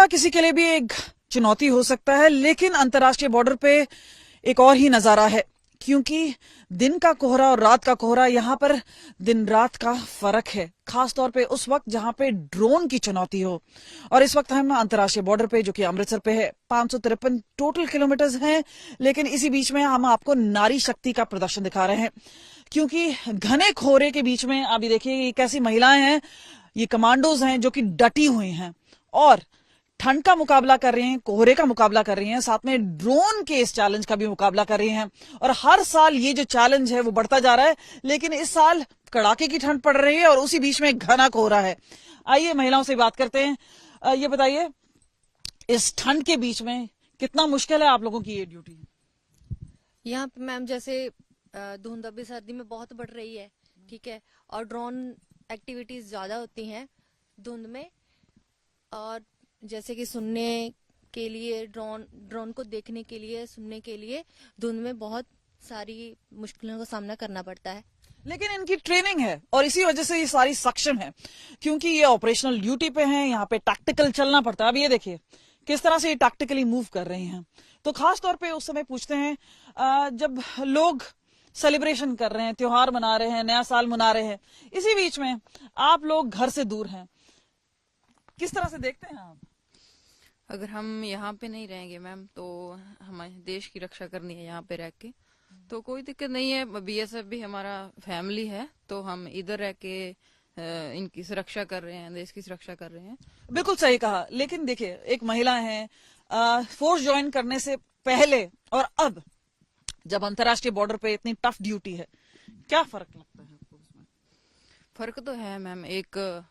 किसी के लिए भी एक चुनौती हो सकता है, लेकिन अंतर्राष्ट्रीय बॉर्डर पे एक और ही नजारा है, क्योंकि दिन का कोहरा और रात का कोहरा, यहाँ पर दिन रात का फर्क है, खास तौर पे उस वक्त जहां पे ड्रोन की चुनौती हो। और इस वक्त हम अंतर्राष्ट्रीय बॉर्डर पे, जो कि अमृतसर पे है, 553 टोटल किलोमीटर्स हैं, लेकिन इसी बीच में हम आपको नारी शक्ति का प्रदर्शन दिखा रहे हैं, क्योंकि घने कोहरे के बीच में अभी देखिए ये कैसी महिलाएं हैं, ये कमांडोज हैं जो कि डटी हुई हैं और ठंड का मुकाबला कर रही हैं, कोहरे का मुकाबला कर रही हैं, साथ में ड्रोन के इस चैलेंज का भी मुकाबला कर रही हैं। और हर साल ये जो चैलेंज है वो बढ़ता जा रहा है, लेकिन इस साल कड़ाके की ठंड पड़ रही है और उसी बीच में घना कोहरा है। आइए महिलाओं से बात करते हैं। ये बताइए, इस ठंड के बीच में कितना मुश्किल है आप लोगों की ये ड्यूटी? यहाँ पे मैम जैसे धुंध अभी सर्दी में बहुत बढ़ रही है, ठीक है, और ड्रोन एक्टिविटीज ज्यादा होती हैं धुंध में, और जैसे कि सुनने के लिए ड्रोन को देखने के लिए, सुनने के लिए धुंध में बहुत सारी मुश्किलों का सामना करना पड़ता है। लेकिन इनकी ट्रेनिंग है और इसी वजह से ये सारी सक्षम है, क्योंकि ये ऑपरेशनल ड्यूटी पे हैं, यहाँ पे टैक्टिकल चलना पड़ता है। अब ये देखिए किस तरह से ये टैक्टिकली मूव कर रही हैं। तो खास तौर पे उस समय पूछते हैं जब लोग सेलिब्रेशन कर रहे हैं, त्योहार मना रहे हैं, नया साल मना रहे हैं, इसी बीच में आप लोग घर से दूर हैं, किस तरह से देखते हैं आप? अगर हम यहाँ पे नहीं रहेंगे मैम, तो हमारे देश की रक्षा करनी है यहाँ पे रह के, तो कोई दिक्कत नहीं है। बीएसएफ भी हमारा फैमिली है, तो हम इधर रह के इनकी सुरक्षा कर रहे हैं, देश की सुरक्षा कर रहे हैं। बिल्कुल सही कहा। लेकिन देखिए, एक महिला है, फोर्स ज्वाइन करने से पहले और अब जब अंतर्राष्ट्रीय बॉर्डर पे इतनी टफ ड्यूटी है, क्या फर्क लगता है आपको उसमें? फर्क तो है मैम, एक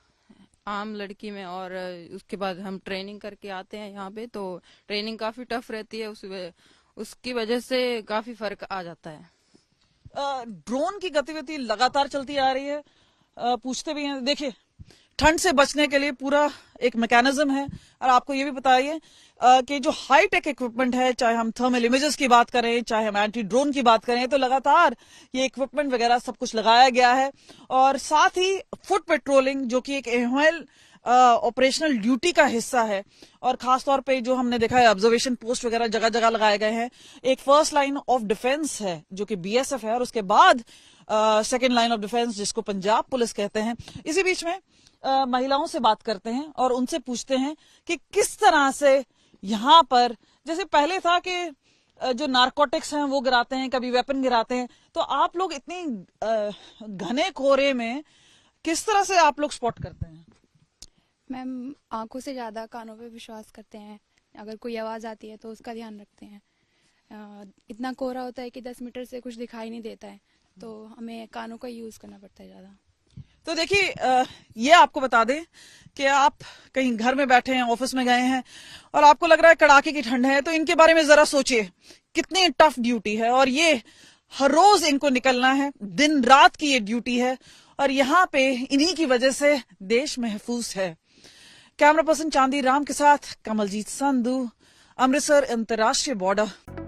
आम लड़की में, और उसके बाद हम ट्रेनिंग करके आते हैं यहाँ पे, तो ट्रेनिंग काफी टफ रहती है, उसकी वजह से काफी फर्क आ जाता है। ड्रोन की गतिविधि लगातार चलती आ रही है, पूछते भी हैं। देखिए, ठंड से बचने के लिए पूरा एक मैकेनिज्म है, और आपको ये भी बताइए कि जो हाई टेक इक्विपमेंट है, चाहे हम थर्मल इमेजेस की बात करें, चाहे हम एंटी ड्रोन की बात करें, तो लगातार ये इक्विपमेंट वगैरह सब कुछ लगाया गया है। और साथ ही फुट पेट्रोलिंग, जो कि एक एनुअल ऑपरेशनल ड्यूटी का हिस्सा है, और खासतौर पे जो हमने देखा है ऑब्जर्वेशन पोस्ट वगैरह जगह जगह लगाए गए हैं। एक फर्स्ट लाइन ऑफ डिफेंस है जो कि बीएसएफ है, और उसके बाद सेकेंड लाइन ऑफ डिफेंस जिसको पंजाब पुलिस कहते हैं। इसी बीच में महिलाओं से बात करते हैं और उनसे पूछते हैं कि किस तरह से यहाँ पर, जैसे पहले था कि जो नारकोटिक्स हैं वो गिराते हैं, कभी वेपन गिराते हैं, तो आप लोग इतनी घने कोहरे में किस तरह से आप लोग स्पॉट करते हैं? मैम, आंखों से ज्यादा कानों पे विश्वास करते हैं। अगर कोई आवाज आती है तो उसका ध्यान रखते हैं। इतना कोहरा होता है कि 10 मीटर से कुछ दिखाई नहीं देता है, तो हमें कानों का यूज करना पड़ता है ज्यादा। तो देखिए, ये आपको बता दें कि आप कहीं घर में बैठे हैं, ऑफिस में गए हैं, और आपको लग रहा है कड़ाके की ठंड है, तो इनके बारे में जरा सोचिए कितनी टफ ड्यूटी है, और ये हर रोज इनको निकलना है, दिन रात की ये ड्यूटी है, और यहाँ पे इन्हीं की वजह से देश महफूज है। कैमरा पर्सन चांदी राम के साथ कमलजीत संधू, अमृतसर अंतर्राष्ट्रीय बॉर्डर।